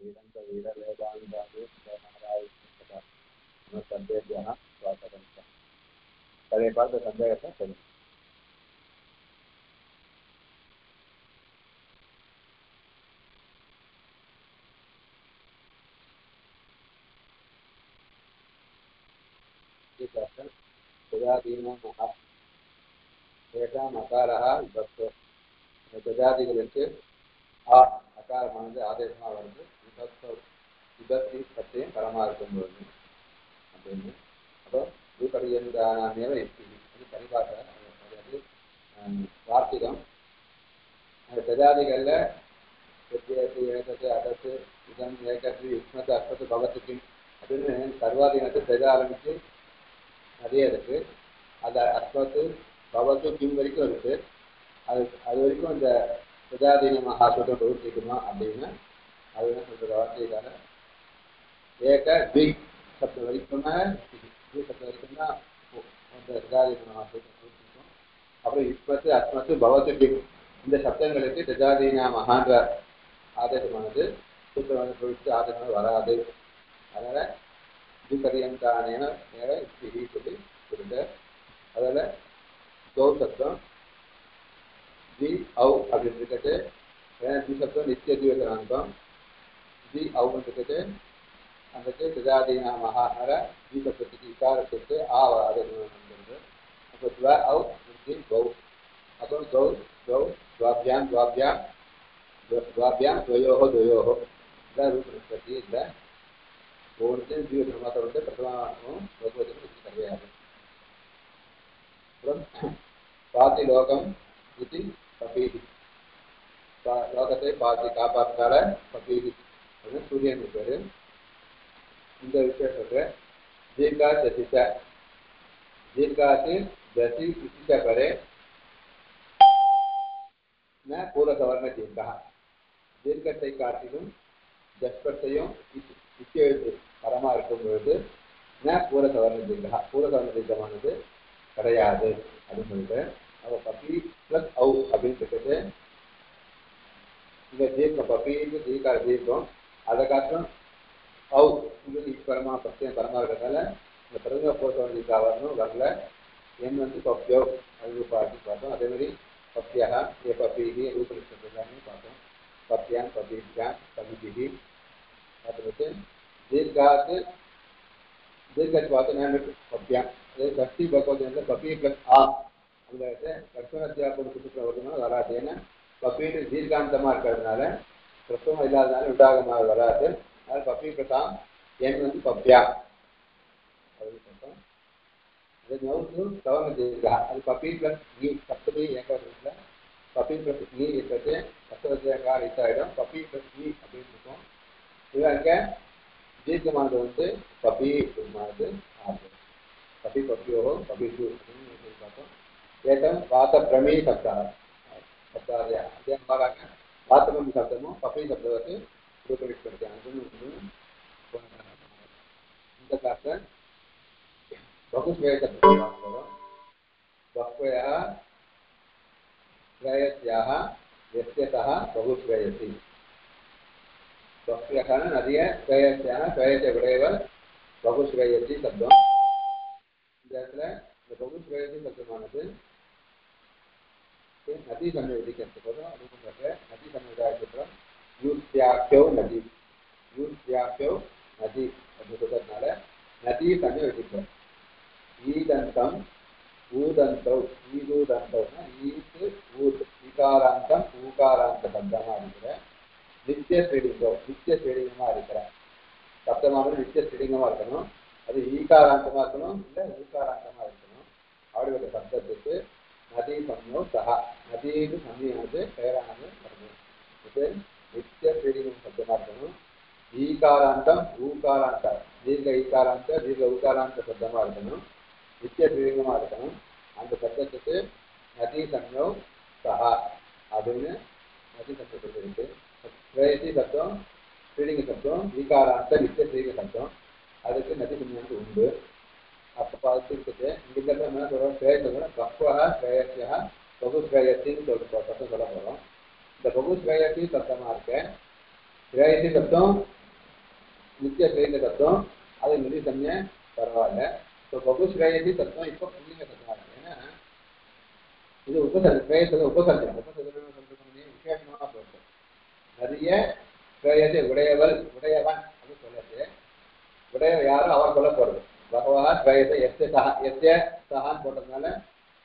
वेदांत वेद वेदांतादि नारायण संदेह स्वागतम पदे पद संदेह सರಿ प्रजादीनां अकारः विभक्तो प्रजादिகளுக்கு ஆ அகாரமானது ஆதேசமாக வருது விபக்தி பற்றியும் பரமாக இருக்கும்போது அப்படின்னு அப்போ பூபரியந்தானேவ யுக்தி அது பரிபாஷை அதாவது வார்த்திகம் அந்த பிரஜாதிகளில் ஏகத்து அதத்து இதன் ஏகத்து யுக்மத்து அஸ்மத்து பவத்து கிம் அப்படின்னு சர்வாதீனத்தை பிரஜா ஆரம்பித்து நிறைய இருக்கு. அந்த அஸ்மத்து பவத்து கிம் வரைக்கும் இருக்கு. அது வரைக்கும் இந்த பிரஜாதீன மகாசூத்திரம் பிரவர்த்திக்குமா அப்படின்னா அது என்ன சொல்ற வார்த்தைக்கான ஏக த்வி சப்தம் வரைக்கும்னா த்வி சப்தம் வரைக்கும்னா அந்த பிரஜாதீன மகாசூத்திரம் பிரவர்த்திக்கும். அப்புறம் இப்பத்து அஸ்மத்து பவத்து கிம் இந்த சப்தங்களுக்கு பிரஜாதீன மகான்ற ஆதேசமானது சூத்திரமானது பிரவர்த்தி ஆதேசமானது வராது. அதனால துபரியந்தானேன நேர இப்படி சொல்லி கொடுங்க. அதில் கௌ சப்தம் தி அவு அப்படின்னு இருக்கிட்டு தி சப்தம் நித்திய திவசனாந்தம் தி அவுன்னு இருக்கிட்டு அதுக்கு பிரஜாதீனா மகாநர தி சப்தத்துக்கு இக்காரத்துக்கு ஆ ஆதேசமானது. அப்போ துவ அவு தி கௌ அப்புறம் கௌ கௌ துவாபியாம் துவாபியாம் துவாபியாம் துவயோஹோ துவயோஹோ இதான் ரூப நிஷ்பத்தி. இல்லை ஒவ்வொருத்தையும் ஜீவசன மாத்திரம் வந்து பிரதமாகவும் பகவதனும் கிடையாது. அப்புறம் பாதி லோகம் இது பபீதி லோகத்தை பாதி காப்பாற்றால பபீதி அப்படின்னு சூரியன் பேரு. இந்த விஷயம் சொல்றேன். தீர்கா தசிச்ச தீர்காத்து தசி இசிச்ச பரே ந பூரகவர்ண தீர்க்கா தீர்க்கத்தை காட்டிலும் ஜஸ்பத்தையும் எழுத்து பரமா இருக்கும் பொழுது ந பூரகவர்ண தீர்க்கா பூரகவர்ண தீர்க்கமானது கிடையாது அப்படின்னு சொல்லிட்டு அவ பப்பி பிளஸ் அவு அப்படின்னு சொல்லிட்டு இந்த தீர்க்கம் பப்பின்னு தீர்க்கார தீர்க்கம் அதை காட்டும் அவு இது பரமா பத்தியம் பரமா இருக்கிறதால இந்த பிரதம பூரகவர்ண தீர்க்கா வரணும் வரல. என் வந்து பப்பியோ அது பார்த்து பார்த்தோம். அதே மாதிரி பப்பியா ஏ பப்பி ரூபனிஷ்டான்னு பார்த்தோம். பப்பியான் பப்பியான் பபிபிஹி பார்த்துட்டு தீர்க்காத்து தீர்க்கத்து பார்த்து நான் பப்பியான் அதே சக்தி பகவத் பப்பி பிளஸ் ஆ அந்த கர்ப்பணத்தியாபம் சுற்றுலா வருதுன்னா வராது. ஏன்னா பப்பின்னு தீர்க்காந்தமா இருக்கிறதுனால பிரசவம் இல்லாதனால விடாகமாக வராது. அது பப்பி பிரசாம் என் வந்து பப்பியா அப்படின்னு பார்த்தோம். அது நவுத்து சவன தீர்க்கா அது பப்பி பிளஸ் நீ சப்தமி ஏகாதத்துல பப்பி பிளஸ் நீ இருக்கிறது சப்தவத்தியங்கார இதாயிடும். பப்பி பிளஸ் நீ அப்படின்னு இருக்கும். இவங்க தீர்க்கமானது வந்து பப்பி மானது ஆகும். पपी पपियो पपिषु பார்த்தோம். ஏதம் வாத பிரமே சப்தா சப்தாதே அதே மாதிரி வாத்தமம் சப்தமும் பப்பி சப்தத்துக்கு ரூபரிஷ்பத்தி அனுபவம் இந்த கிளாஸ்ல பகுஸ்வேய சப்தம் பார்க்கிறோம். பக்வயா ஸ்ரேயஸ்யாஹ யஸ்யதஹ பகுஸ்வேயசி பக்வயஹ நதிய ஸ்ரேயஸ்யாஹ ஸ்ரேயஸ்ய விடையவர் பகுஸ்வேயசி சப்தம். இந்த இடத்துல இந்த பகுஸ்வேயசி சப்தமானது नदी संयोजित नदी संयोजक यूस्याख्यो नदी यूस्याख्यो नदी नदी संयोजित ईदंतम ऊदंतौ ईदूदंतौ ईत ऊद ईकारांतम ऊकारांत शब्दமா இருக்கிற நித்திய ஸ்ரீலிங்கமா இருக்கிற சப்தமானது நித்திய ஸ்ரீலிங்கமா இருக்கணும். அது ஈகாராந்தமா இருக்கணும் இல்லை ஊகாராந்தமா இருக்கணும். அப்படிப்பட்ட சப்தத்துக்கு நதி சம்யோ சஹா நதிக்கு சம்யானது பெயரானது வருது. இது நித்திய ஸ்ரீலிங்கம் சப்தமா இருக்கணும். ஈகாராந்தம் ஊகாராந்த தீர்க்க ஈகாராந்த தீர்க்க ஊகாராந்த சப்தமா இருக்கணும். நித்திய ஸ்ரீலிங்கமா இருக்கணும். அந்த சப்தத்துக்கு நதி சம்யோ சஹா அப்படின்னு நதி சப்தத்துக்கு இருக்கு. ஸ்ரேயசி சப்தம் ஸ்ரீலிங்க சப்தம் ஈகாராந்த நித்திய ஸ்ரீலிங்க சப்தம் அதுக்கு நதி சம்யானது உண்டு. அப்போ அதுக்கு இங்க என்ன சொல்றோம் ஸ்ரேயஸ் பக்வா ஸ்ரேயஸ்யா பகுஸ்ரேயசின்னு சப்தம் சொல்ல போறோம். இந்த பகுஸ்ரேயசி சப்தமா இருக்க ஸ்ரேயசி சப்தம் நித்திய ஸ்ரீலிங்க சப்தம் அது நதி சமய பரவாயில்ல. இப்போ பகுஸ்ரேயசி சப்தம் இப்போ புல்லிங்க சப்தம். ஏன்னா இது ஸ்ரேயச உபசர்ஜனம் சொல்றது விசேஷமாக போயிட்டு நிறைய ஸ்ரேயசி உடையவள் உடையவன் அது சொல்லது. உடைய யாரும் அவர் சொல்ல போறது பகவா ஸ்ரேயச எஸ்ய சகான்னு போட்டதுனால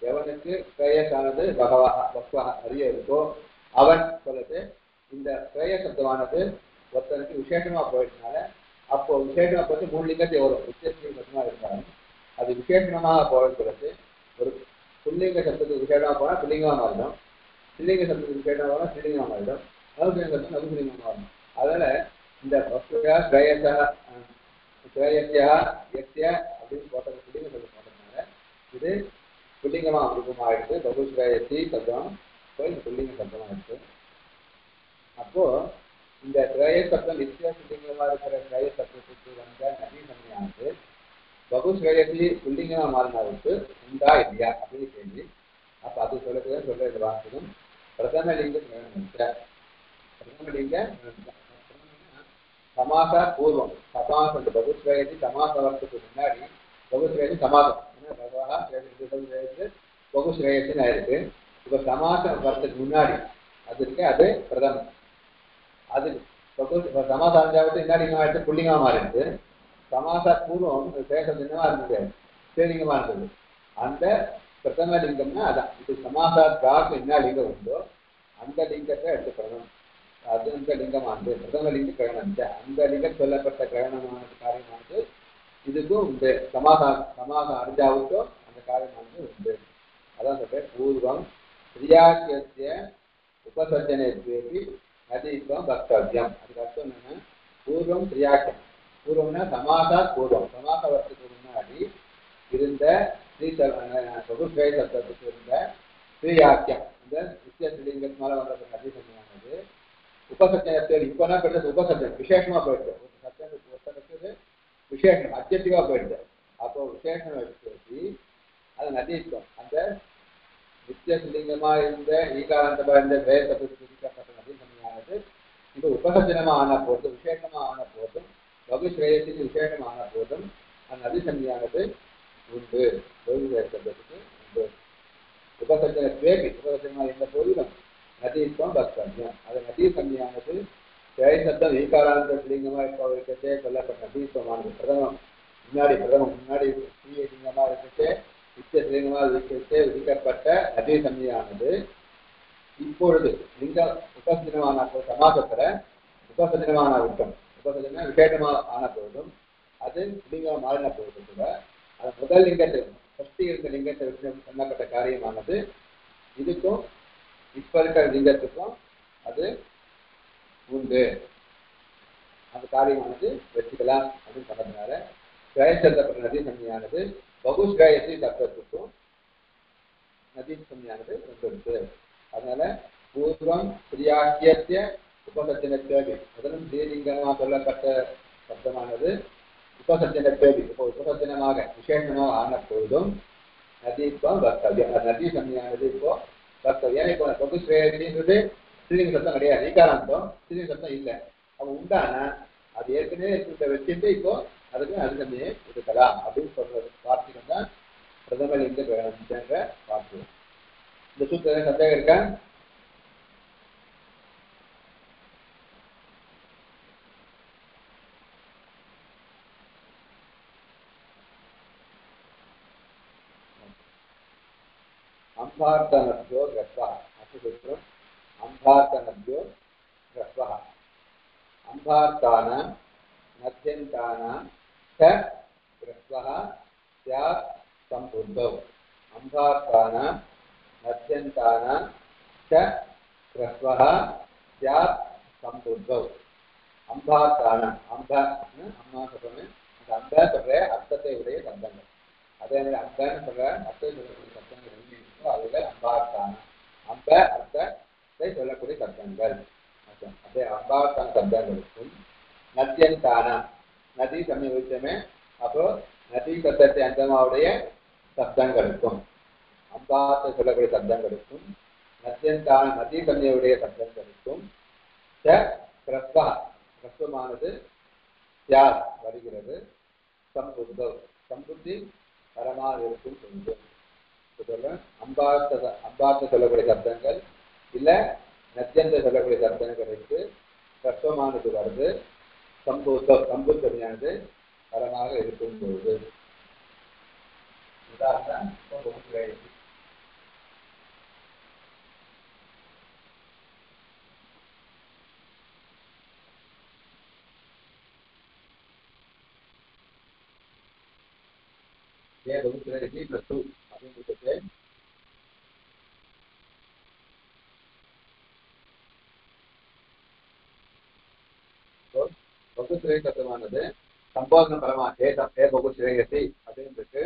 எவனுக்கு ஸ்ரேயஸானது பகவா அறிய இருக்கோ அவன் சொல்லுது. இந்த ஸ்ரேய சப்தமானது ஒருத்தனுக்கு விசேஷமா போயிட்டனால அப்போ விசேஷமா போட்டு 3 லிங்கத்தை வரும். வித்தியஸ்ரீ சப்தமா இருந்தாலும் அது விசேஷமாக போகிறது. ஒரு புல்லிங்க சப்தத்துக்கு விசேஷமா போனா புல்லிங்கமா மாறிடும், ஸ்ரீலிங்க சப்தத்துக்கு விசேஷமா போனா ஸ்ரீலிங்கமா மாறிடும், நவசிலிங்க சப்தம் நவசிலிங்கமா மாறிடும். அதனால இந்த பக்தியா ஸ்ரேயசா ஸ்ரேயஸ்யா எஸ்ய அப்படின்னு போட்டது புல்லிங்க சப்தம் போட்டதுனால இது புல்லிங்கமா ரூபமாயிடுது. பகுஸ்ரேயசி சப்தம் போய் புல்லிங்க சப்தமா இருக்கு. அப்போ இந்த ஸ்ரேய சப்தம் நித்திய புல்லிங்கமா இருக்கிற ஸ்ரேய சப்தத்துக்கு வந்த நதி சமயானது பகுஸ்ரேயசி புல்லிங்கமா மாறினதுக்கு உண்டா இல்லையா அப்படின்னு கேள்வி. அப்ப அது சொல்றது வாசகம் பிரதம லிங்க பிரதம லிங்க சமாசா பூர்வம் சமாசம் பகுஸ்ரேயசி சமாச வர்த்தத்துக்கு முன்னாடி பகுஸ்ரேயசி சமாசம் பகுஸ்ரேயசின்னு ஆயிருக்கு. இப்ப சமாச வர்த்தத்துக்கு முன்னாடி அது இருக்கு அது பிரதமம். அது சமாசாரஞ்சாவத்து முன்னாடி என்ன ஆயிடுச்சு புல்லிங்கமா மாறிடுது. சமாசா பூர்வம் சேஷம் என்னவா இருந்தது ஸ்ரீலிங்கமா இருந்தது. அந்த பிரதம லிங்கம்னா அதான் இது சமாசா காக்கு என்ன லிங்கம் உண்டோ அந்த லிங்கத்தை எடுத்துக்கணும். அது அந்த லிங்கமானது பிரதம லிங்க கிரகணம். அந்த லிங்கம் சொல்லப்பட்ட கிரகணமான காரியமானது இதுக்கும் உண்டு. சமாசம் அடைஞ்சாவுக்கும் அந்த காரியமானது உண்டு. அதான் சொல்றேன் பூர்வம் பிரியாக்கிய உபசர்ஜனேபி நதித்வம் வக்தவ்யம். அதுக்கு அர்த்தம் என்னன்னா பூர்வம் பிரியாக்கியம். பூர்வம்னா சமாசா பூர்வம் சமாச வர்த்தத்துக்கு முன்னாடி இருந்த பகுஸ்ரேய சப்தத்துக்கு இருந்த ஸ்ரீயாக்கியம் இந்த நித்திய ஸ்ரீலிங்கத்தினால வந்த நதி சமயமானது உபசர்ஜனத்தில் இப்போ என்ன போயிடுது உபசர்ஜனம் விசேஷமா போயிடுது. ஒரு சப்தத்துக்கு ஒருத்தருக்கு விசேஷம் அப்ஜெக்டிவா போயிடுது. அப்போ விசேஷம் எடுத்து அது நதித்வம் அந்த நித்திய ஸ்ரீலிங்கமா இருந்த ஈகாராந்தமா இருந்த ஸ்ரேய சப்தத்துக்கு விதிக்கப்பட்ட நதி சமயமானது இது உபசர்ஜனமா ஆன போதும் விசேஷமா ஆன போதும் பகுஸ்ரேயத்துக்கு விசேஷம் ஆன போதும் அந்த நதி சமயானது உண்டு. சப்தத்துக்கு உண்டு. உபசர்ஜன பேபி உபசர்ஜனமா இருந்த போதிலும் நதித்வம் வக்தவ்யம். அது நதி சமயானது ஸ்ரேய சப்தம் ஈகாராந்த ஸ்ரீலிங்கமா இப்போ இருக்கச்சே சொல்லப்பட்ட நதித்வமானது பிரதமம் முன்னாடி ஸ்ரீலிங்கமா இருக்கச்சே நித்திய ஸ்ரீலிங்கமா இருக்கச்சே விதிக்கப்பட்ட நதி சமயானது இப்பொழுது லிங்க உபசர்ஜனமான சமாசத்துல உபசர்ஜனமான விட்டம் உபசர்ஜன விசேஷமா ஆன பொழுதும் அது லிங்கம் மாறின பொழுது கூட அது முதல் லிங்கத்தை ஃபர்ஸ்ட் இருந்த லிங்கத்தை வச்சு பண்ணப்பட்ட காரியமானது இதுக்கும் இப்ப இருக்கிற லிங்கத்துக்கும் அது உண்டு. அந்த காரியமானது வச்சுக்கலாம் அப்படின்னு சொன்னதுனால ஸ்ரேயசப்தப்பட்ட நதி சமயானது பகுஸ்ரேயசி சப்தத்துக்கும் நதி சமயானது உண்டு. அதனால பூர்வம் பிரியாக்கிய உபசர்ஜன தேவி முதலும் ஸ்ரீலிங்கமா சொல்லப்பட்ட சப்தமானது உபசர்ஜன தேவி இப்போ உபசர்ஜனமாக விசேஷமாக ஆன பொழுதும் நதித்வம் வக்தவ்யம். அது நதி சமயானது இப்போ வக்தவ்யம். இப்போ பகுஸ்ரேயசின்றது ஸ்ரீலிங்க சப்தம் கிடையாது, ஈகாராந்தம் ஸ்ரீலிங்க சப்தம் இல்லை. அவன் உண்டானா அது ஏற்கனவே வச்சுட்டு இப்போ அதுக்கு அதுசமயே இருக்கலாம் அப்படின்னு சொல்றது வார்த்தைகள் தான் பிரதம லிங்க கிரகணம்ன்ற வார்த்தை. இந்த சூத்திர சந்தேகம் இருக்கா? அம்பார்த்தனத்யோ கிரஸ்வா அசுசூத்திரம் அம்பார்த்தனத்யோ கிரஸ்வா அம்பார்த்தான மத்தியந்தானாம் ச கிரஸ்வா ஸ்யாத் சம்புத்தௌ. அம்பார்த்தானாம் மத்தியந்தானாம் ச கிரஸ்வா ஸ்யாத் சம்புத்தௌ. அம்பார்த்தானம் அம்ப அம்மா சொல்றேன். அந்த அம்ப சொல்ற அர்த்தத்தை உடைய சப்தங்கள் அதே மாதிரி அம்பன்னு சொல்ற அர்த்தத்தை சொல்லக்கூடிய சப்தங்கள் இருக்கோ அதுல அம்பார்த்தானம் அம்ப அர்த்தத்தை சொல்லக்கூடிய சப்தங்கள். அதே அம்பார்த்தான சப்தங்களுக்கும் நத்தியந்தான நதி சமீபமே அப்போ நதி சப்தத்தை அந்தமாவுடைய சப்தங்களுக்கும் அம்பார்த்தை சொல்லக்கூடிய சப்தங்களுக்கும் நத்தியந்தான நதி சமீபுடைய சப்தங்களுக்கும் கிரஸ்வா ரஸ்வமானது தியார் வருகிறது. சம்புத்தி பரமாக இருக்கும் பொழுது அம்பார்த்த சொல்லக்கூடிய சப்தங்கள் இல்ல நத்தியந்த சொல்லக்கூடிய சப்தங்களுக்கு ரஸ்வமானது வருது. சம்புத்தமையானது பரமாக இருக்கும் பொழுது உதாரணம் बहुश्रेयसी +2 அப்படிங்கிறது बहुश्रेय சப்தமானது சம்போதன பரமா ஏ बहुश्रेयसी அப்படிங்கிறதுக்கு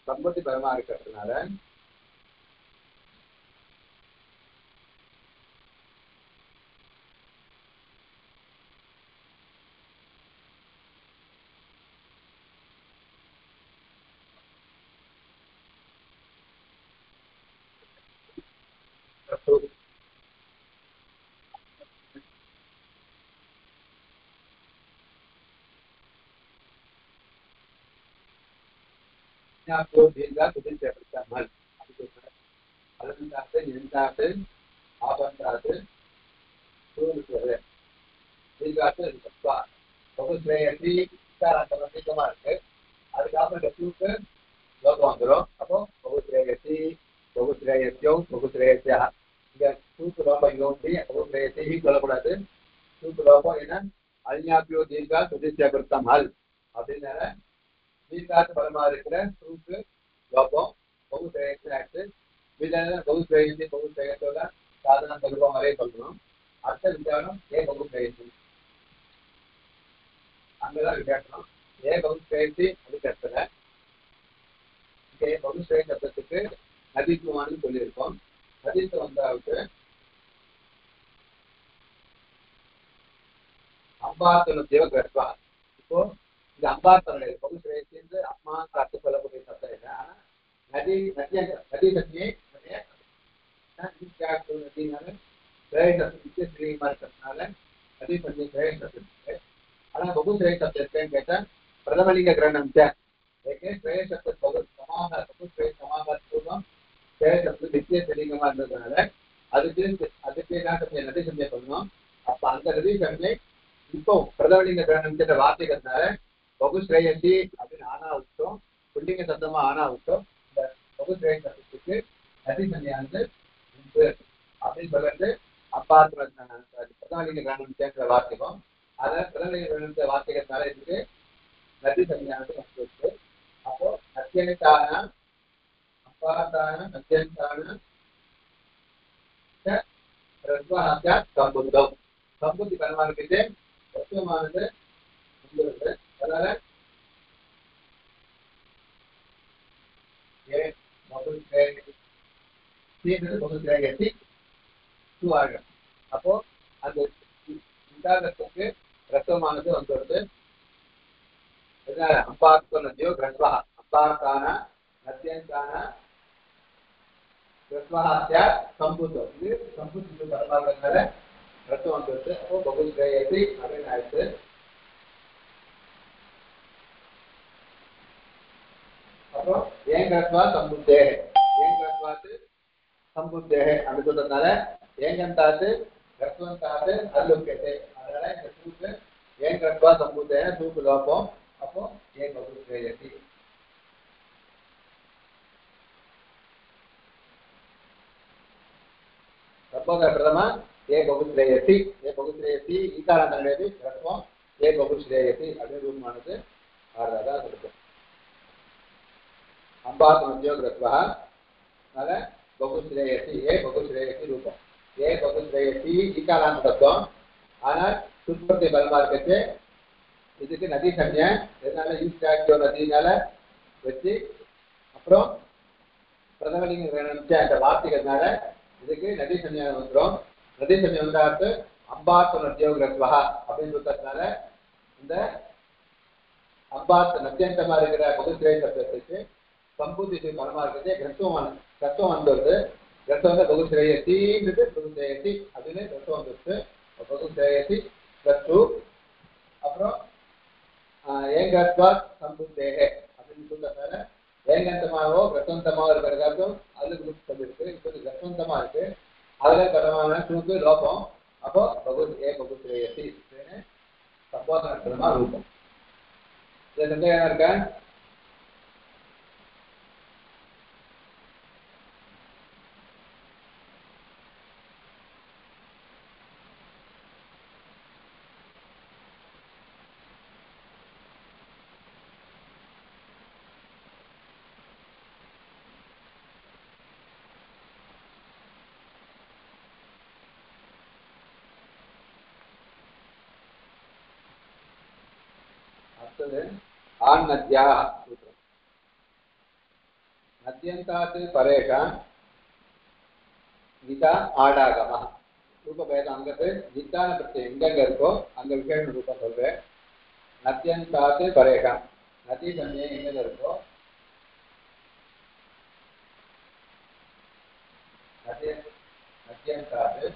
சம்பத்தி பரமா இருக்கிறதுனால आपको दीर्घा कुछ चेपड़ता मल अलंताते निंताते आपंताते सूर्य दीर्घाते सत्वा बहुश्रेयसी காரணத்தை கமாருக்கு அதுக்கப்புறம் டெக்னிக்கு லோகம் வந்துரும். அப்போ बहुश्रेयसी बहुश्रेयस्यो बहुश्रेयस्या இங்க சூக்கு லோகம் இங்க வந்து बहुश्रेयसी சொல்லக்கூடாது. சூக்கு லோகம் என்ன அல்ஞாபியோ தீர்கா சுதித்யா கிருத்தம் அல் அப்படின்னால தீர்காத்து பரமா இருக்கிற சூக்கு லோகம் बहुश्रेयஸ்யாச்சு बहुश्रेयसी बहुश्रेयத்தோட சாதன சொல்லுவோம் வரைய சொல்லணும். அடுத்த விசாரம் ஏ बहुश्रेयसी அங்கதான் விசாரிக்கணும். ஏ बहुश्रेयसी அதுக்கடுத்துல இங்கே बहुश्रेय சப்தத்துக்கு நதித்துவமானு சொல்லியிருக்கோம். நதித்துவம் வந்தாவுக்கு அம்பாத்தனுடைய கர்ப்பா. இப்போ இந்த அம்பாத்தனுடைய बहुश्रेयसी அம்மா காத்து சொல்லக்கூடிய சப்தம் இல்லை. ஆனா நதி நதி சக்தியை நதினால ஸ்ரீமா இருக்கிறதுனால நதி சக்தி ஸ்ரேயசத்து. ஆனா बहुश्रेय சப்தம் இருக்கேன்னு கேட்டா பிரதமலிங்க கிரகணம் ஸ்ரேய சப்த சமாக बहुश्रेय சமாகத்துவம் ஸ்ரேய சப்த நித்திய ஸ்ரீலிங்கமா இருந்ததுனால அதுக்கு என்ன நதி சந்தை பண்ணணும். அப்ப அந்த நதி சந்தை இப்போ பிரதமலிங்க கிரகணம் வார்த்தைகள்னால बहुश्रेयसी அப்படின்னு ஆனா விட்டோம். புள்ளிங்க சத்தமா ஆனா விட்டோம். இந்த बहुश्रेय சப்தத்துக்கு நதி சந்தையானது உண்டு அப்படின்னு சொல்லிட்டு அப்பாத்துல பிரதமலிங்க கிரகணம் சேர்க்கிற வார்த்தைக்கும் அதை பிரதமலிங்க கிரகணத்தை வார்த்தைகள்னால இதுக்கு நதி சந்தையானது வந்து. அப்போ நத்தியனுக்கான அப்பாத்தான நத்தியனுக்கான சம்புத்தம் சம்புத்தி பரமானது தத்துவமானது உங்களுக்கு அதனால அப்போ அந்த உண்டாகத்துக்கு ரத்தமானது வந்துடுது. அம்பார்த்த நதியோ கிரஸ்வா அம்பார்த்தான நத்தியங்கான கிரஸ்வஹாத்யா சம்புத்தம் இது சம்புத்தி பரமாகிறதுனால ரத்தம் வந்துடுது. அப்போ बहुश्रेयसी அப்படின்னு ஆயிடுச்சு. அப்புறம் ஏன் கிரஸ்வா சம்புத்தே ஏன் கிரஸ்வாத்து சம்புத்தே அப்படின்னு சொல்றதுனால ஏங்கந்தாத்து கிரஸ்வந்தாத்து அல்லுக்கே அதனால இந்த சூக்கு ஏன் கிரஸ்வா சம்புத்தேன சூக்கு லோபம். அப்போ ஏன் बहुश्रेयसी பிரதமா ஏ बहुश्रेयसी ஏ बहुश्रेयसी ஈகாராந்தனது கிரஸ்வம் ஏ बहुश्रेयसी அப்படின்னு ரூபமானது ஆறதா இருக்கும். அம்பாத்மத்யோ கிரஸ்வா அதனால बहुश्रेयसी ஏ बहुश्रेयसी ரூபம். ஏ बहुश्रेयसी ஈகாராந்த சப்தம். ஆனால் சுற்பத்தி பலமா இருக்கிறது இதுக்கு நதி சன்யா இதனால ஈஸ்டாக்கியோ நதினால வச்சு அப்புறம் பிரதமலிங்க கிரகணம் அந்த வார்த்தைகள்னால இதுக்கு நதி சன்யா வந்துடும். நதி சன்யா வந்தாட்டு அம்பாத்த நத்தியோ கிரஸ்வா அப்படின்னு சொல்றதுனால இந்த அம்பாத்த நத்தியந்தமா இருக்கிற बहुश्रेय சப்தத்துக்கு சம்பூதி பலமா இருக்கிறது கிரஸ்வம் வந்துடுது. கிரஸ்வம் வந்து बहुश्रेयसी बहुश्रेयसी அப்படின்னு கிரஸ்வம் வந்துடுது. बहुश्रेयसी +2 அப்புறம் ஏங்கத்வாத் சம்புத்தேகே அப்படின்னு சொல்றதுனால ஏங்கந்தமாகவோ கத்தந்தமாவோ இருக்கிறதாலும் அதுக்கு சொல்லிருக்கு. இப்போ கத்தந்தமா இருக்கு, அதுல கடமான தூக்கு லோபம். அப்போ பகுத்ரேயசி சம்போதனமா ரூபம். இது சந்தேகம் இருக்கா? அடுத்தது ஆநத்யா சூத்திரம். நத்யந்தாத் பரேஷாம் நிதா ஆடாகமா ரூபபேதம் அங்கத்து நித்தான பிரத்யம் எங்கெங்க இருக்கோ அங்க விசேஷ ரூபம் சொல்றேன். நத்யந்தாத் பரேஷாம் நதி சமயம் எங்க இருக்கோ நத்யந்தாத்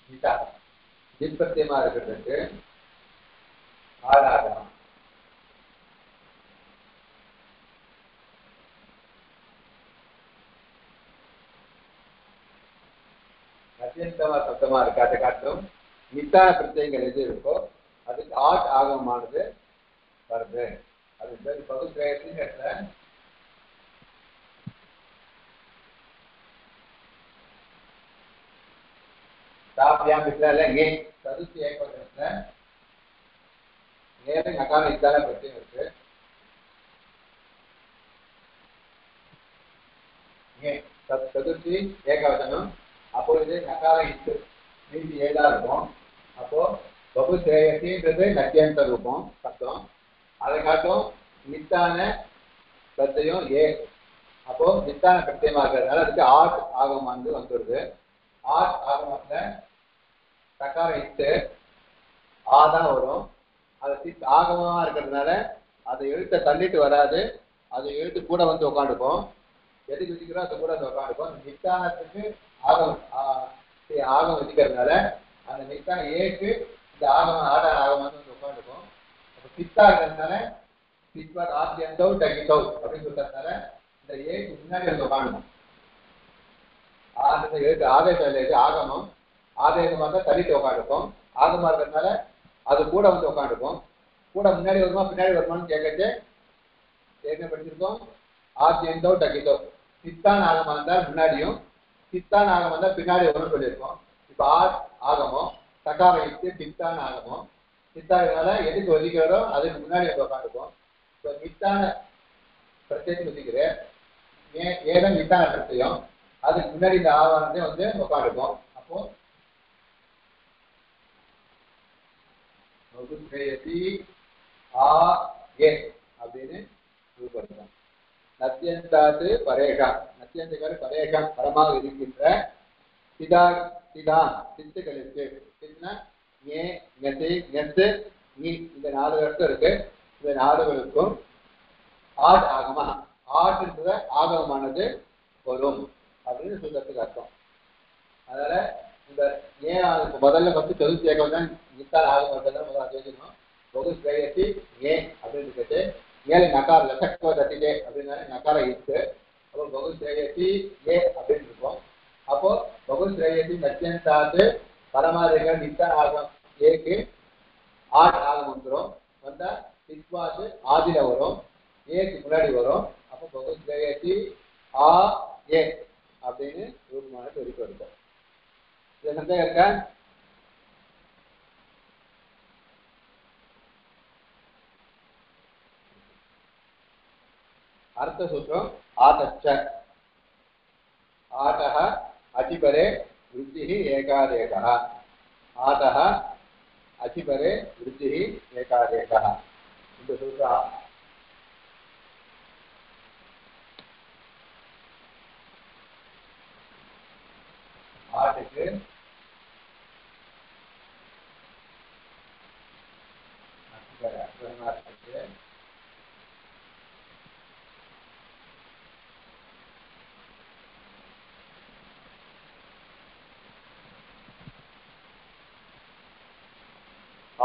நிதா நிற்பத்தியமா இருக்கிறதுக்கு ஆடாகமா அத்தியந்தமா சத்தமா இருக்காத காட்டும் நித்தான பிரத்யங்கள் எது இருக்கோ அதுக்கு ஆட் ஆகமானது வருது. அது பேர் பகுத்ரேயத்தின் இடத்துல தாப்பியாம் இருக்கிற ஏ சதுர்த்தி ஏற்படுறதுல நேரம் நகான நித்தான பிரத்யம் இருக்கு. சதுர்த்தி ஏகவசனம். அப்போ இது நகார இத்து மீதி ஏதா இருக்கும். அப்போ பகுத்ரேயத்தின்றது நத்தியந்த ரூபம் சப்தம். அதை காட்டும் நித்தான பிரத்யம் ஏ. அப்போ நித்தான பிரத்யமா இருக்கிறதுனால அதுக்கு ஆட் ஆகமானது வந்துடுது. ஆட் ஆகமத்துல தக்கார இத்து ஆதான் வரும். அது சித் ஆகமா இருக்கிறதுனால அதை எழுத்த தள்ளிட்டு வராது, அதை எழுத்து கூட வந்து உட்காந்துக்கும். எதுக்கு விதிக்கிறோம் அது கூட வந்து உட்காந்துக்கும். நித்தானத்துக்கு ஆகம் ஆகம் விதிக்கிறதுனால அந்த நித்தான ஏக்கு இந்த ஆகம ஆடான ஆகமானது வந்து உட்காந்துக்கும். அப்போ சித்தா இருக்கிறதுனால சித்வர் ஆத்தியந்தோ டகிதோ அப்படின்னு சொல்றதுனால இந்த ஏக்கு முன்னாடி வந்து உட்காந்துக்கும். அந்த எழுத்து ஆதேசம் இல்லை, ஆகமம் ஆதேசமாக தான் தள்ளிட்டு உட்காந்துக்கும். ஆகமா இருக்கிறதுனால அது கூட வந்து உட்காந்துக்கும். கூட முன்னாடி வருமா பின்னாடி வருமானு கேட்கச்சு என்ன படிச்சிருக்கோம். ஆத்தியந்தோ டகிதோ சித்தான் ஆகமா இருந்தால் முன்னாடியும் சித்தான் ஆகமா இருந்தால் பின்னாடி வரும்னு சொல்லியிருக்கோம். இப்போ ஆகமம் தக்கார இட்டு சித்தான் ஆகமம். சித்தானால எதுக்கு ஒதுக்கிறதோ அதுக்கு முன்னாடி வந்து உட்காந்துக்கும். இப்போ நித்தான பிரத்யேகம் ஒதுக்கிறேன் ஏதோ நித்தான பிரத்யம் அதுக்கு முன்னாடி இந்த ஆவானத்தை வந்து உட்காந்துக்கும். அப்போ அப்படின்னு ரூபம். நத்தியந்தாத்து பரேஷா நத்தியந்துகள் பரேஷா பரமாக இருக்கின்ற சிதா சிதா சித்துக்களுக்கு சித்னா ஏ நெசு நெசு நீ இந்த 4 அர்த்தம் இருக்கு. இந்த 4களுக்கும் ஆட் ஆகமா ஆட்ன்ற ஆகமானது வரும் அப்படின்னு சொல்றதுக்கு அர்த்தம். அதனால இந்த ஏன் முதல்ல ஃபர்ஸ்ட் சதுர்த்தி ஏகம் தான் நித்தால் ஆகமா முதல்ல பேசணும். பகுத்ரேயசி ஏ அப்படின்னு கேட்டு ஏழு நகார லட்சக்கோ தட்டிலே அப்படின்னாலே நகார இருக்கு. அப்போ பகுத்ரேயசி ஏ அப்படின்னு இருக்கும். அப்போ பகுத்ரேயசி நத்தியந்தாத்து பரமாதிகள் நித்தான ஆகம் ஏக்கு ஆட் ஆகம் வந்துடும். வந்தா சித்வாத்து ஆதில வரும், ஏக்கு முன்னாடி வரும். அப்போ பகுத்ரேயசி ஆ ஏ அப்படின்னு ரூபமான தெரிவிக்க இருக்கும். இது சந்தேகம் இருக்கா? अर्थ सूत्रम आतच्च आतः अचिपरे वृद्धिः एकादेकः आतः अचिपरे वृद्धिः एकादेकः இந்த சூத்திரம் ஆட்டுக்கு அச்சிபரே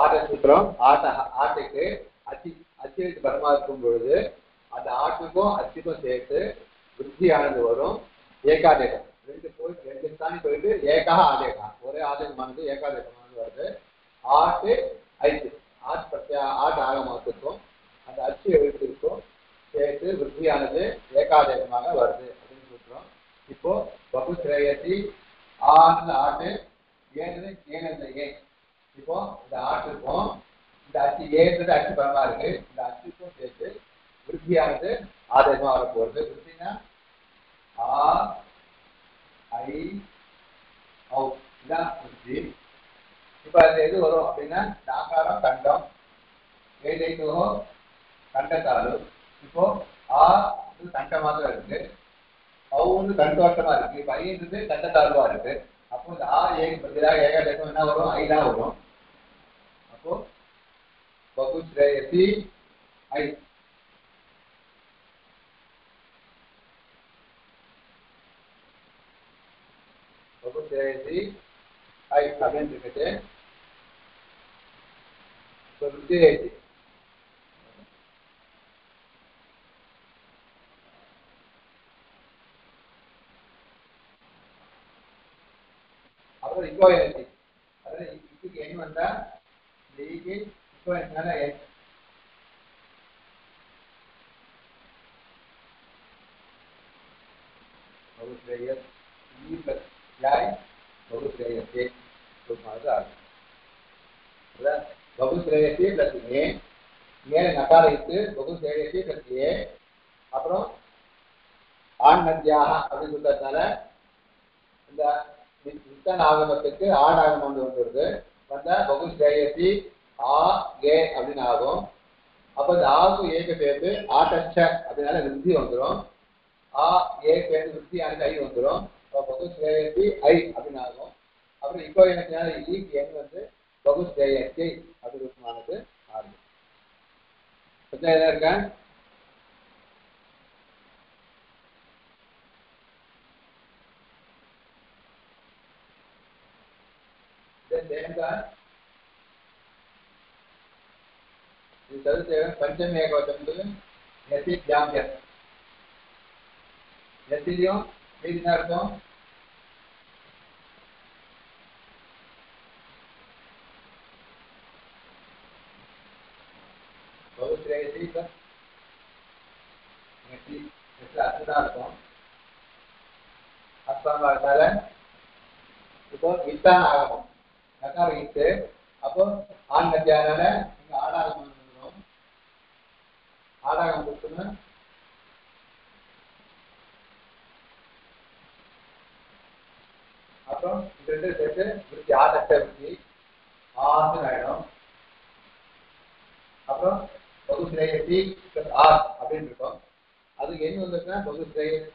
ஆட்ட சூத்திரம் ஆட்டுக்கு அச்சு அச்சு வைத்து பரமா இருக்கும் பொழுது அந்த ஆட்டுக்கும் அச்சுக்கும் சேர்த்து விருத்தியானது வரும். ஏகாதேகம் ரெண்டு ஸ்தானி போயிட்டு ஏகா ஆதேகா ஒரே ஆதேகமானது ஏகாதேகமானது வருது. ஆட்டு ஐத்து ஆட்டு ஆகமத்துக்கும் அந்த அச்சு எழுத்திற்கும் சேர்த்து விருத்தியானது ஏகாதேகமாக வருது அப்படின்னு சொல்றோம். இப்போ பகுஸ்ரேயசி ஆட்டு ஏன் இப்போ இந்த ஆட்டுக்கும் இந்த அச்சு ஏன்றது அச்சு பரமா இருக்கு. இந்த அச்சுக்கும் சேர்த்து விருத்தியானது ஆதேகமா வரப்போகுது. விருத்தினா ஆ ஐ ஔ இதான் விருத்தி. இப்ப அது எது வரும் அப்படின்னா ஆகாரம் கண்டம் ஏதைக்கோ கண்டத்தாலு. இப்போ ஆ கண்ட மாத்திரம் இருக்கு, ஔ கண்டோட்டமா இருக்கு, இப்ப ஐன்றது கண்டத்தாழ்வா இருக்கு. அப்போ இந்த ஆ பதிலாக ஏகாதேசம் என்ன வரும்? ஐ தான் வரும். அப்போ பகுஸ்ரேயசி ஐ பகுஸ்ரேயசி ஐ அப்படின்னு இருக்குது. இப்போ விருத்தி அப்புறம் இக்கோயன்சி அதாவது இதுக்கு எண் வந்தா இந்த ஈக்கு இக்கோயன்ஸ்னால எண் பகுஸ்ரேயஸ் இ பிளஸ் யாய் பகுஸ்ரேயசே மாதிரி ஆகும். பகுஸ்ரேயசி பிளஸ் ஏ மேல நகார இட்டு பகுஸ்ரேயசி பிளஸ் ஏ அப்புறம் ஆண் நத்தியாக அப்படின்னு சொல்றதுனால இந்த நித்தன் ஆகமத்துக்கு ஆண் ஆகமம் வந்துருது. வந்தா பகுஸ்ரேயசி ஆ ஏ அப்படின்னு ஆகும். அப்ப இந்த ஆக்கு ஏக்கு சேர்த்து ஆட்டச்ச அப்படின்னால விருத்தி வந்துடும். ஆ ஏ சேர்த்து விருத்தி ஆனது ஐ வந்துடும். பகுஸ்ரேயசி ஐ அப்படின்னு ஆகும். அப்புறம் இப்போ எனக்கு ஈக்கு எண் வந்து பகுஸ்ரேயசி அப்படின்னு ஆகும். என்ன இருக்கேன் पंचमी एक वचन எத்திலையும் என்ன அர்த்தம்? பகுஸ்ரேயசி அதுதான் அர்த்தம். அர்த்தம் பார்த்தால இப்போ இத்தான் ஆகணும் நக்கார இட்டு அப்போ ஆண் நத்தியானால இங்க ஆடாகம் வந்துடும். ஆடாகம் கொடுத்துன்னா அப்புறம் இது ரெண்டு சேர்த்து விருத்தி ஆதட்ட விருத்தி ஆசன் ஆயிடும். அப்புறம் பகுஸ்ரேயசி பிளஸ் ஆர் அப்படின்னு இருக்கும். அதுக்கு என்ன வந்துருக்குன்னா பகுஸ்ரேயஸ்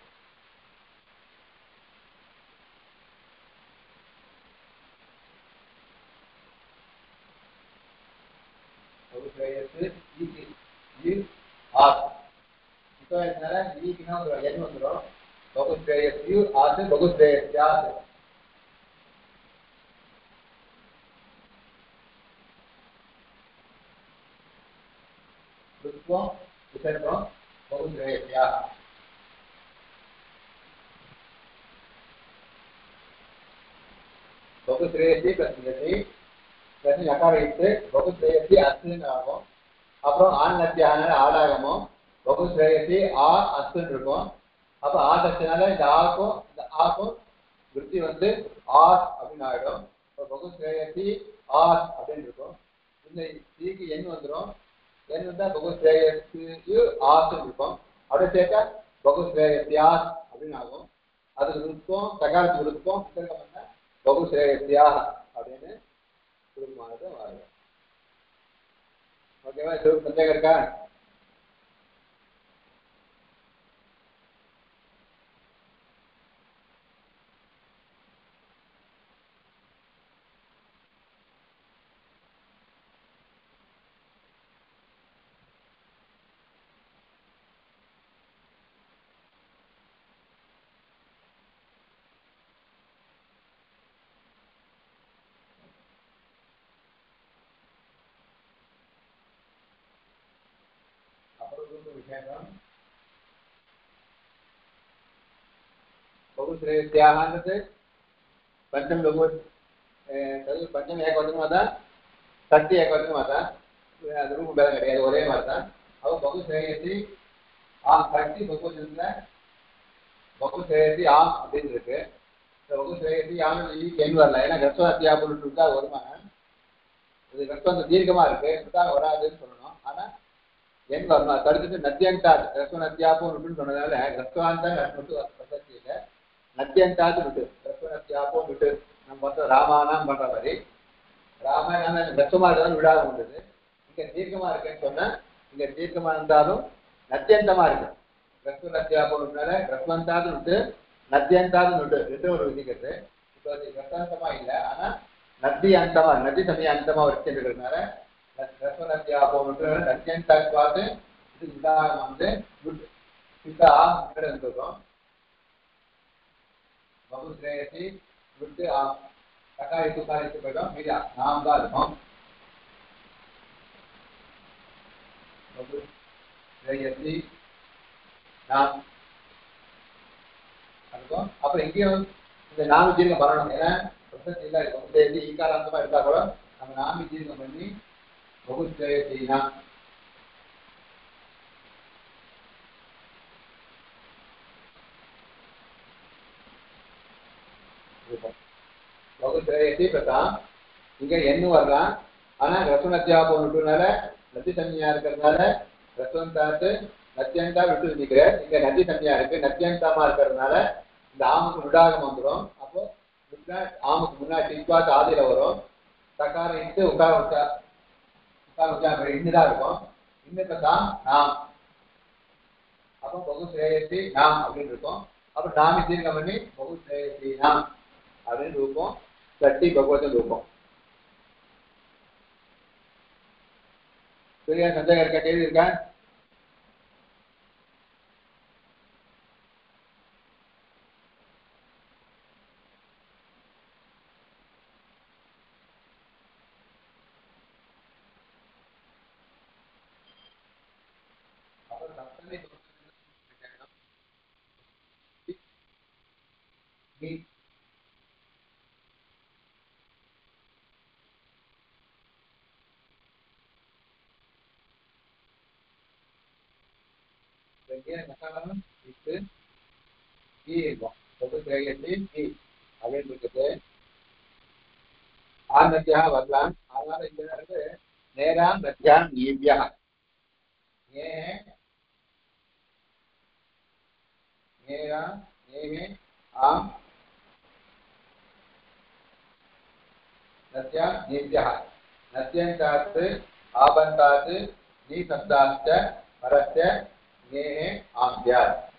ஆர் இப்போ இதனால ஈக்குன்னா ஒரு எண் வந்துடும். பகுஸ்ரேயஸ் யூ ஆசு பகுஸ்ரேயஸ் யாசு விஸ்வம் விசர்க்கம் பகுஸ்ரேயஸ்யா பகுஸ்ரேயசி பிளஸ் யசி பிளஸ் யகார இட்டு பகுஸ்ரேயசி அஸ்ன்னு ஆகும். அப்புறம் ஆண் நத்தியான ஆடாகமும் பகுஸ்ரேயசி ஆ அஸ்ன்னு இருக்கும். அப்ப ஆதத்தினால இந்த ஆக்கும் விருத்தி வந்து ஆஸ் அப்படின்னு ஆயிடும். பகுஸ்ரேயசி ஆஸ் அப்படின்னு இருக்கும். இந்த சீக்கு எண் வந்துடும். எண் வந்தா பகுஸ்ரேயசி ஆஸ்ன்னு இருக்கும். அப்படியே சேர்த்தா பகுஸ்ரேயசியாஸ் அப்படின்னு ஆகும். அதுக்கு விருப்பம் சகாரத்துக்கு விருப்பம் விசர்க்கம் பண்ண பகுஸ்ரேயசியா அப்படின்னு குடும்பமானது மாறும். ஓகேவா? இது சந்தேகம் இருக்கா? विशेषம் बहुश्रेयस्याहानते पंचम लोगों तभी पंचम एक वचन माता सत्य एक वचन माता रूप बेला करेगा ஒரே माता अब बहुश्रेयसी आम सत्य बहुवचनல बहुश्रेयसी आम அப்படின்னு இருக்கு बहुश्रेयसी आम ஈ வரல ஏன்னா கர்த்தவாத்தியா போட்டுட்டா வருமா இது கர்த்தம் தீர்க்கமா இருக்கு இதுதான் வராதுன்னு சொல்லணும் ஆனா என் வரணும் தடுத்துட்டு நத்தியந்தா கர்த்தவத்தியாபோன்னு சொன்னதால கர்த்தவாந்தா பிரசக்தி இல்லை நத்தியந்தாது விட்டு கர்த்தவத்தியாபோ விட்டு நம்ம வந்து ராமானாம் பண்ற மாதிரி ராமாயணம் கர்த்தமா இருந்தாலும் விடாத வந்தது இங்க தீர்க்கமா இருக்குன்னு சொன்னா இங்க தீர்க்கமா இருந்தாலும் நத்தியந்தமா இருக்கு கர்த்தவத்தியாபோனால கர்த்தவந்தாது விட்டு நத்தியந்தாது விட்டு ரெண்டு ஒரு விதிக்கிறது இப்போ அது கர்த்தாந்தமா இல்லை ஆனா நதி அந்தமா நதி சமய அந்தமா வச்சுருக்கிறதுனால நத்தியந்தாத்வாது இது உதாரணம் வந்து சித்தா இருந்திருக்கும் बहुश्रेयसी விட்டு தக்காளி துக்காளித்து போயிடும் மீதி நாம் தான் இருக்கும் बहुश्रेयसी நாம் இருக்கும் அப்புறம் இங்கேயும் இந்த நாம ஜீர்க்கம் வரணும் ஏன்னா பிரசக்தி இல்லை बहुश्रेयसी ஈகாராந்தமா இருந்தா கூட நம்ம நாம ஜீர்க்கம் பண்ணி बहुश्रेयसी நாம் बहुश्रेयसी प्रथा இங்க என்ன வரலாம் ஆனா ரசனத்தியாபம் விட்டுனால நதி சன்னியா இருக்கிறதுனால ரசவந்தாத்து நத்தியந்தா விட்டு நிக்கிற இங்க நதி சன்னியா இருக்கு நத்தியந்தமா இருக்கிறதுனால இந்த ஆமுக்கு விடாகம் வந்துடும் அப்போ ஆமுக்கு முன்னாடி இப்பாத்து ஆதியில வரும் தக்காரம் இட்டு உட்கார வச்சா இன்னுதான் இருக்கும் இன்னதான் நாம் அப்போ बहुश्रेयसी நாம் அப்படின்னு இருக்கும் அப்ப நாமி தீர்க்கம் பண்ணி बहुश्रेयसी நாம் அப்படின்னு ரூபம் சட்டி பகவதன் ரூபம் சரியா சந்தேகம் இருக்கா கேள்வி இருக்கா வரலாம் அதனால இந்த இடத்துல நேராம் நத்தியாம் ஈவ்யா நேரா நேமே ஆம் नद्यां नीभ्यः नद्यन्तात् आबन्तात् नीशब्दाश्च परस्य ज्ञेः आभ्यात्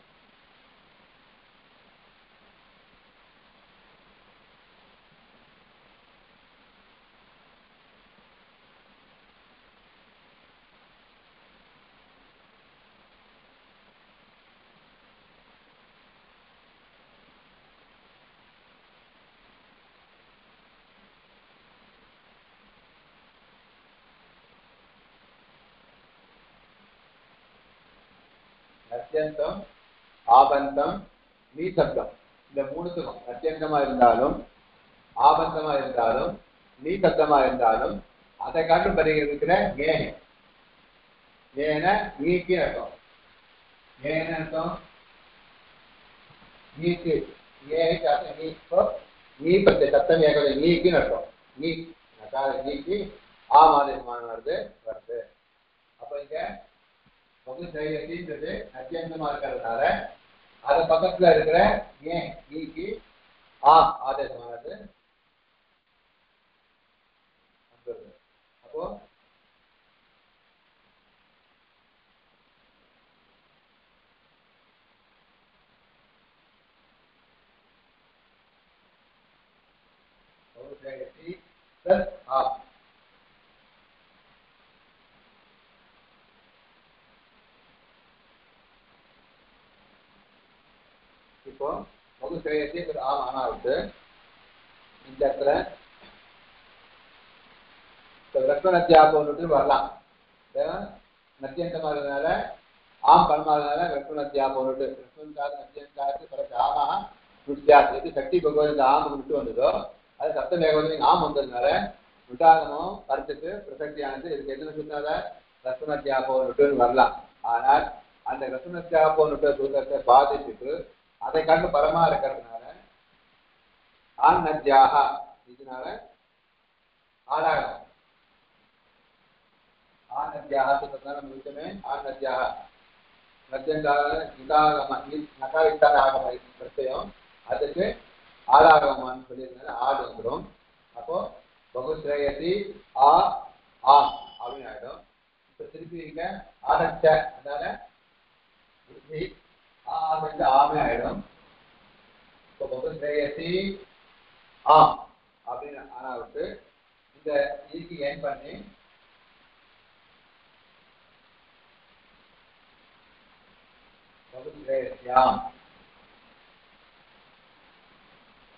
நத்தியந்தம் ஆபந்தம் நீசப்தம் இந்த மூணுத்துக்கும் நத்தியந்தமா இருந்தாலும் ஆபந்தமா இருந்தாலும் நீசப்தமா இருந்தாலும் அதை காட்டும் பரிகரிக்கிற ஏன நீக்கு அர்த்தம் ஏன அர்த்தம் நீக்கு நீ பத்தி சப்தம் ஏகலை நீக்குன்னு அர்த்தம் நீ நீக்கி ஆமாதேசமான வருது அப்ப இங்க बहुश्रेयसीன்றது நத்தியந்தமா இருக்கிறதுனால அது பக்கத்துல இருக்கிற ஏன் ஈக்கு ஆம் ஆதேசமானது அப்போ बहुश्रेयसी பிளஸ் ஆம் இப்போ बहुश्रेयसी ஆம் ஆனாவுக்கு இந்த இடத்துல ரத்னத்தியாபம் வரலாம் நத்தியந்தமா இருந்ததுனால ஆம் பரமானால ரத்னத்யா போட்டு ரத்னத்யாது நத்தியந்தாது பரசாமா நுட்யாத் எது சக்தி பகவான் ஆம் விட்டு வந்ததோ அது சப்தம் ஏகவசனம் ஆம் வந்ததுனால விட்டாகமும் கருத்துக்கு பிரசக்தியானது இதுக்கு என்ன சொன்னால ரத்னத்யா போட்டுன்னு வரலாம். ஆனால் அந்த ரத்னத்யா போட்டு சூத்திரத்தை பாதிச்சுட்டு அதை கண்டு பரமா இருக்கிறதுனால ஆண் நத்தியாக இதனால ஆடாகும் ஆண் நத்தியாக சூத்திரத்தினால முழுக்கமே ஆண் நத்தியாக நகாரித்தான ஆகம பிரச்சயம் அதுக்கு ஆடாகமான்னு சொல்லியிருந்தாங்க. ஆடு வந்துடும். அப்போ பகுஸ்ரேயசி ஆ ஆம் அப்படின்னு ஆயிடும். இப்ப திருப்பி இங்க ஆடச்ச அதனால ஆமே ஆயிடும். இப்போ பகுஸ்ரேயசி ஆம் அப்படின்னு ஆனா விட்டு இந்த ஈக்கு ஏன் பண்ணி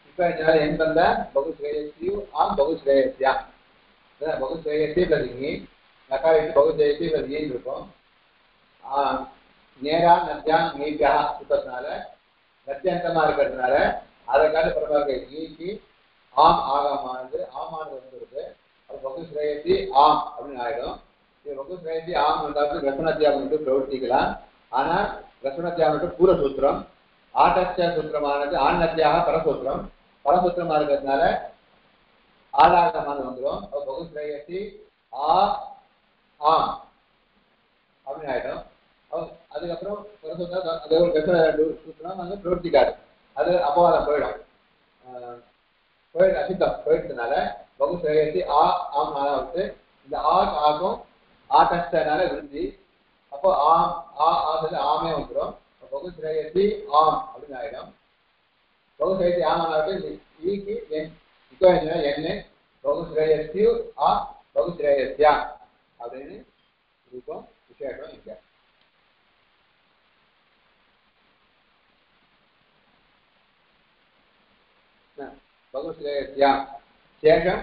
இப்ப என் பந்த பகுஸ்ரேயசியு ஆம் பகுஸ்ரேயசியா பகுஸ்ரேயசி பிளஸ் நகாரிட்டு பகுஸ்ரேயசி பிளஸ் ஈன் இருக்கும். நேரா நத்தியான் நீட்டியா சுத்தத்தினால நத்தியந்தமா இருக்கிறதுனால அதை காட்டு பரவாயில்ல ஈக்கு ஆம் ஆகமானது ஆமானது வந்துருக்கு. அது பகுஸ்ரேயசி ஆம் அப்படின்னு ஆயிடும். இது பகுஸ்ரேயசி ஆம் வந்தாலும் ரசனத்தியாகம் பிரவர்த்திக்கலாம். ஆனா ரசனத்தியாக பூர சூத்திரம் ஆட்டச்ச சூத்திரமானது ஆணத்தியாக பரசூத்திரம் பரசூத்திரமா இருக்கிறதுனால ஆடாகமானது வந்துடும். பகுஸ்ரேயசி ஆ ஆம் அப்படின்னு ஆயிடும். அதுக்கப்புறம் சூத்திரம் வந்து பிரவர்த்திக்காது. அது அபவாதம் போயிடும். அசித்தம் போயிட்டதுனால பகுஸ்ரேயசி ஆ ஆம் வந்து இந்த ஆகும் ஆட்டச்சனால விருந்தி. அப்போ ஆம் ஆமே வந்துடும். பகுஸ்ரேயசி ஆம் அப்படின்னு ஆயிடும். பகுஸ்ரேயசி ஆமானாட்டு ஈக்கு என்ன பகுஸ்ரேயசியு ஆ பகுஸ்ரேயசியா அப்படின்னு இருக்கும் விசேஷம் இங்க. பகுஸ்ரேயசியா சேஷம்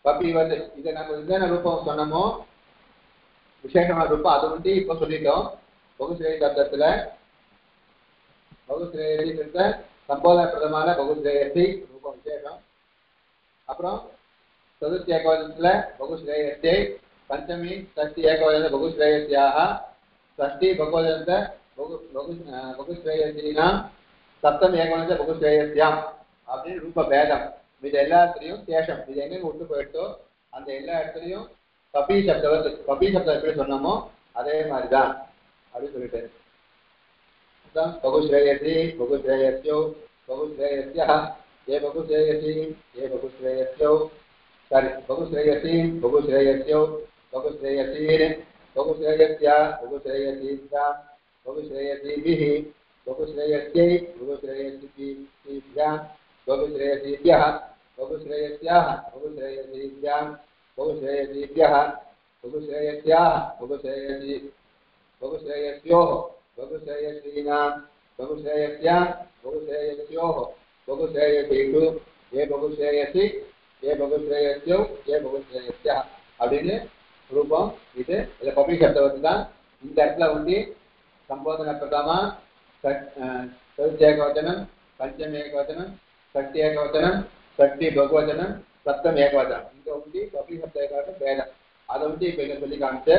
பப்பி வந்து இதை நம்ம என்னென்ன ரூபம் சொன்னமோ விசேஷமான ரூபம் அது வந்து இப்போ சொல்லிட்டோம். பகுஸ்ரேய சப்தத்துல பகுஸ்ரேயசி சம்போதன பிரதமான பகுஸ்ரேயசி ரூபம் விசேஷம். அப்புறம் சதுர்த்தி ஏகவசனத்துல பகுஸ்ரேயத்தை பஞ்சமி ஷஷ்டி ஏகவசன பகுஸ்ரேயசியாக ஷஷ்டி பகவதந்த பகுஸ்ரேயசினா சப்தம் ஏகவசன பகுஸ்ரேயசியாம் அப்படின்னு ரூப பேதம். இது எல்லாத்துலயும் சேஷம். இது எங்க விட்டு போயிட்டோ அந்த எல்லா இடத்துலையும் பபி சப்தம் பபி சப்தம் எப்படி சொன்னோமோ அதே மாதிரிதான் அப்படின்னு சொல்லிட்டு பகுஸ்ரேயசி பகுஸ்ரேயஸ்யோ பகுஸ்ரேயஸ்யா ஏ பகுஸ்ரேயசி ஏ பகுஸ்ரேயஸ்யோ சாரி பகுஸ்ரேயசி பகுஸ்ரேயஸ்யோ பகுஸ்ரேயசீர் பகுஸ்ரேயஸ்யா பகுஸ்ரேயசீஸ்யா பகுஸ்ரேயசீபிஹி பகுஸ்ரேயஸ்யை பகுஸ்ரேயசிபிஹ்யாம் பகுஸ்ரேயசீப்யः பகுஸ்ரேயஸ்யாः பகுஸ்ரேயசீப்யாம் பகுஸ்ரேயசீப்யः பகுஸ்ரேயஸ்யாः பகுஸ்ரேயஸ்யோः பகுஸ்ரேயசீனாம் பகுஸ்ரேயஸ்யாம் பகுஸ்ரேயஸ்யோः பகுஸ்ரேயசீஷு ஏ பகுஸ்ரேயசி ஏ பகுஸ்ரேயஸ்யோ ஏ பகுஸ்ரேயஸ்யா அப்படின்னு ரூபம். இது பபி சப்தவத்து தான். இந்த இடத்துல வந்து சம்போதன பிரதமா சதுர்த்தி ஏகவச்சனம் பஞ்சமி ஏகவச்சனம் ஷஷ்டி ஏகவச்சனம் ஷஷ்டி பகவச்சனம் சப்தம் ஏகவச்சனம் இங்க வந்து பபி சப்த ஏகவச்சனம் வேதம் அதை வந்து இப்ப இங்க சொல்லி காமிச்சு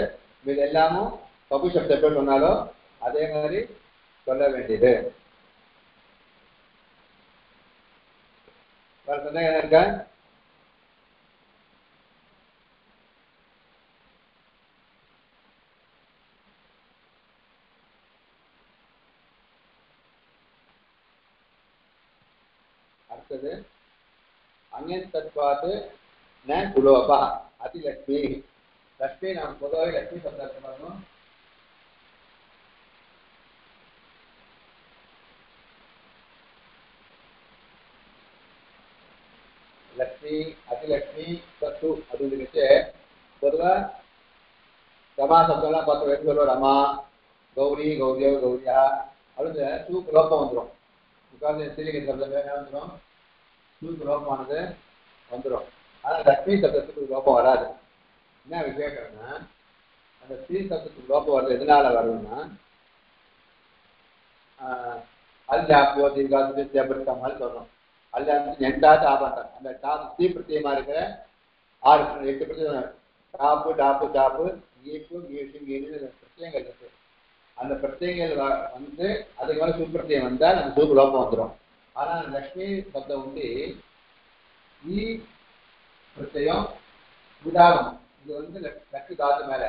இது எல்லாமும் பபி சப்த எப்படி சொன்னாலும் அதே மாதிரி சொல்ல வேண்டியது. வேற சந்தேகம் இருக்கா? அடுத்தது அந்யத்வாத் ந குலோபா அதிலட்சுமி. லட்சுமி நாம் பொதுவாக லட்சுமி சப்தத்தை பண்ணணும். லட்சுமி அதிலட்சுமி சத்து அப்படின்னு வச்சு பொதுவா ரமா சப்தம்லாம் பார்த்து எப்படி சொல்லுவோம் ரமா கௌரி கௌரியோ கௌரியா அப்படின்னு சூக்கு லோப்பம் வந்துடும். உட்கார்ந்து ஸ்ரீலிங்க சப்தம் என்ன வந்துடும் சூக்கு லோப்பமானது வந்துடும். ஆனால் லட்சுமி சப்தத்துக்கு லோப்பம் வராது. என்ன விசேஷம்னா அந்த ஸ்ரீ சப்தத்துக்கு லோப்பம் வருது எதனால வருதுன்னா அல்யாப்பியோ தீர்காத்து தேபடுத்த மாதிரி சொல்றோம். அல்ல எண்டாவது ஆபாந்தம் அந்த டாப் தீ பிரத்தியமா இருக்கிற 6 8 பிரத்தியம் டாப்பு டாப்பு டாப்பு ஈப்பு ஈஷு ஈடு பிரத்தியங்கள் இருக்கு. அந்த பிரத்தியங்கள் வந்து அதுக்கு மேலே சூப்பிரத்தியம் வந்தால் அந்த சூப்பு லோபம் வந்துடும். ஆனால் லக்ஷ்மி சப்தம் வந்து ஈ பிரத்தியம் உதாரணம் இது வந்து லக்ஷ்மி தாத்து மேல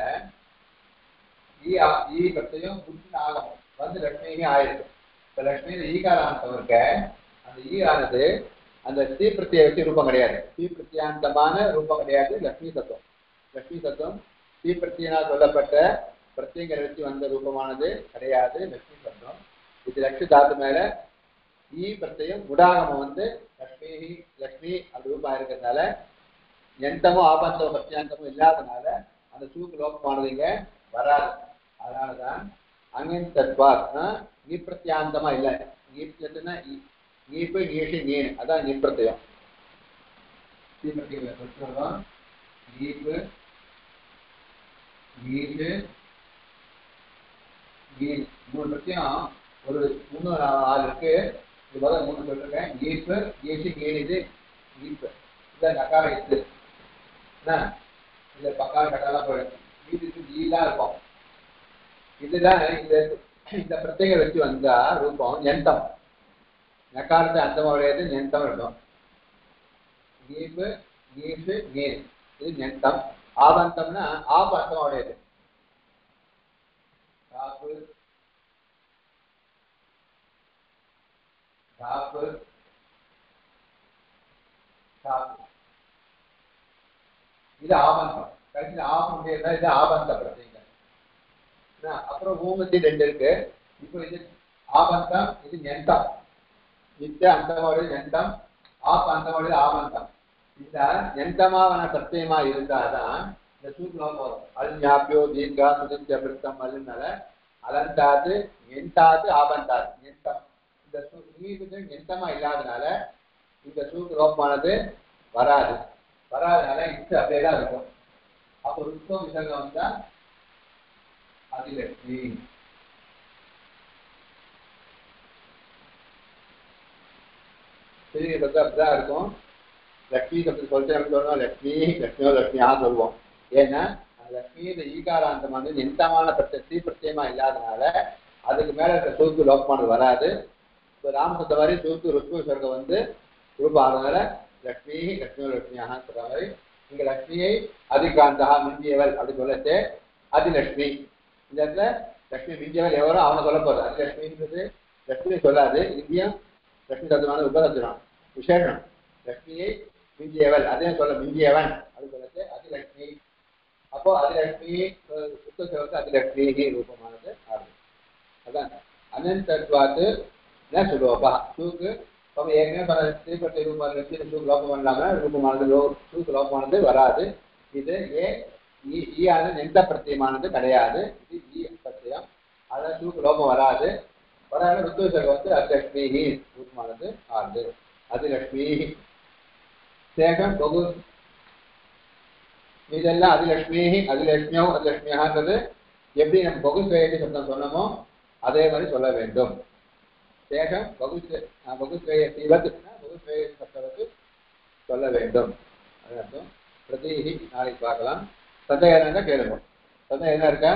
ஈ பிரத்தியம் புத்தி ஆகமம் வந்து லக்ஷ்மியுமே ஆயிருக்கு. இப்போ லக்ஷ்மியில ஈகாராந்தம் இருக்க அந்த ஈ ஆனது அந்த ஸ்ரீ பிரத்தியை வச்சு ரூபம் கிடையாது. ஸ்ரீ பிரத்தியாந்தமான ரூபம் கிடையாது லக்ஷ்மி தத்துவம். லக்ஷ்மி தத்துவம் ஸ்ரீ பிரத்தியனால் சொல்லப்பட்ட பிரத்தியங்களை வச்சு வந்த ரூபமானது கிடையாது லக்ஷ்மி தத்துவம். இது லக்ஷ்மி தாத்து மேல ஈ பிரத்தியம் உடாகமம் வந்து லக்ஷ்மி அப்படி ரூபம் இருக்கிறதுனால எந்தமோ ஆபந்தமோ பிரத்தியாந்தமோ இல்லாதனால அந்த சூக்கு லோகமானது இங்க வராது. அதனாலதான் அங்கின் தத்வாத் ஈ பிரத்தியாந்தமா இல்லை. ஈப்னா ஈப்பு ஈஷு நீன் அதான் நிப்பிரத்தியம். ஈப்பு ஈஷு நீன் 3 பிரத்தியம் ஒரு 3 ஆள் இருக்கு. இது போல 3 சொல்லிருக்கேன். ஈப்பு ஈஷு நீன் இது ஈப்பு இதை நக்கார இத்து இந்த பக்கார கட்டாலாம் போயிடும். வீட்டுக்கு ஈலாம் இருக்கும். இதுதான் இந்த பிரத்யேக வச்சு வந்தா ரூபம் ஞந்தம். நக்காரத்தை அந்தமா உடையது ஞந்தம் இருக்கும். ஈப்பு ஈஷு நீர் இது ஞந்தம். ஆபந்தம்னா ஆப அந்தமா உடையது. காப்பு காப்பு காப்பு இது ஆபந்தம். கடைசியில் ஆபம் முடியல இது ஆபந்த பிரத்யேகம். அப்புறம் ஊமத்தி 2 இருக்கு. இப்போ இது ஆபந்தம் இது ஞந்தம். நித்திய அந்தமோடைய ஞந்தம் ஆப் அந்தமோடைய ஆபந்தம். இந்த ஞந்தமான பிரத்யமா இருந்தாதான் இந்த சூக்லம் வரும். அல்ஞாப்பியோ தீர்கா சுதித்ய பிருத்தம் அதுனால அலந்தாது எந்தாது ஆபந்தாது ஞந்தம். இந்த நீருக்கு ஞந்தமா இல்லாதனால இந்த சூக்லோகமானது வராது. வராதனால இது அப்படியே தான் இருக்கும். அப்போ ருத்தம் விசர்க்கம் வந்தா அதிலட்சுமி பெரிய சப்தம் அப்படிதான் இருக்கும். லக்ஷ்மி சப்தம் சொல்லிட்டு சொல்லணும் லக்ஷ்மி லக்ஷ்மியோ லக்ஷ்மியா சொல்லுவோம். ஏன்னா அந்த லக்ஷ்மி ஈகாராந்தம் வந்து நிந்தமான ஸ்ரீ பிரத்யமா இல்லாதனால அதுக்கு மேல இருக்க சூக்கு லோகமானது வராது. இப்போ ராமசப்த மாதிரி சூக்கு ருத்ம விசர்க்கம் வந்து ரூபம் ஆனதுனால லக்ஷ்மி லக்ஷ்மியோ லக்ஷ்மியாக சொல்ற மாதிரி இங்க லக்ஷ்மியை அதிகாந்தா மிஞ்சியவள் அப்படின்னு சொல்லச்சு அதிலட்சுமி. இந்த இடத்துல லக்ஷ்மி மிஞ்சியவள் எவரோ அவனை சொல்ல போறது. அதிலட்சுமின்றது லக்ஷ்மி சொல்லாது. இந்தியம் லக்ஷ்மி தத்துவமான உபதத்துவம் விசேஷம். லக்ஷ்மியை மிஞ்சியவள் அதே சொல்ல மிஞ்சியவன் அப்படின்னு சொல்லச்சு அதிலட்சுமி. அப்போ அதிலட்சுமி உத்தரவுக்கு அதிலட்சுமி ரூபமானது ஆகும். அதான் அனந்தத்வாத்து ந சுலோபா சூக்கு அப்போ ஏற்கனவே திருப்பட்டி ரூபம் சூக்கு லோபம் இல்லாமல் ரூபமானது சூக்கு லோபமானது வராது. இது ஈயானது எந்த பிரத்தியமானது கிடையாது. இது ஈ பிரத்தியம். அதான் சூக்கு லோபம் வராது. வராது ருத்துவசகம் வந்து அதிலட்சுமி ரூபமானது ஆகுது. அதிலட்சுமி சேகம் பகு இதெல்லாம் அதிலட்சுமி அதிலட்சுமியோ அதிலட்சுமியான்றது எப்படி நம்ம பகுஸ்ரேயத்தை சப்தம் சொன்னோமோ அதே மாதிரி சொல்ல வேண்டும். சேகம் பகுஸ்ரேய பகுஸ்ரேய சப்தத்துக்கு சொல்ல வேண்டும். அது பிரதிஹி நாளைக்கு பார்க்கலாம். சந்தேகம் இருந்தா கேளுங்க. சந்தேகம் என்ன இருக்கா?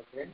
ஓகே.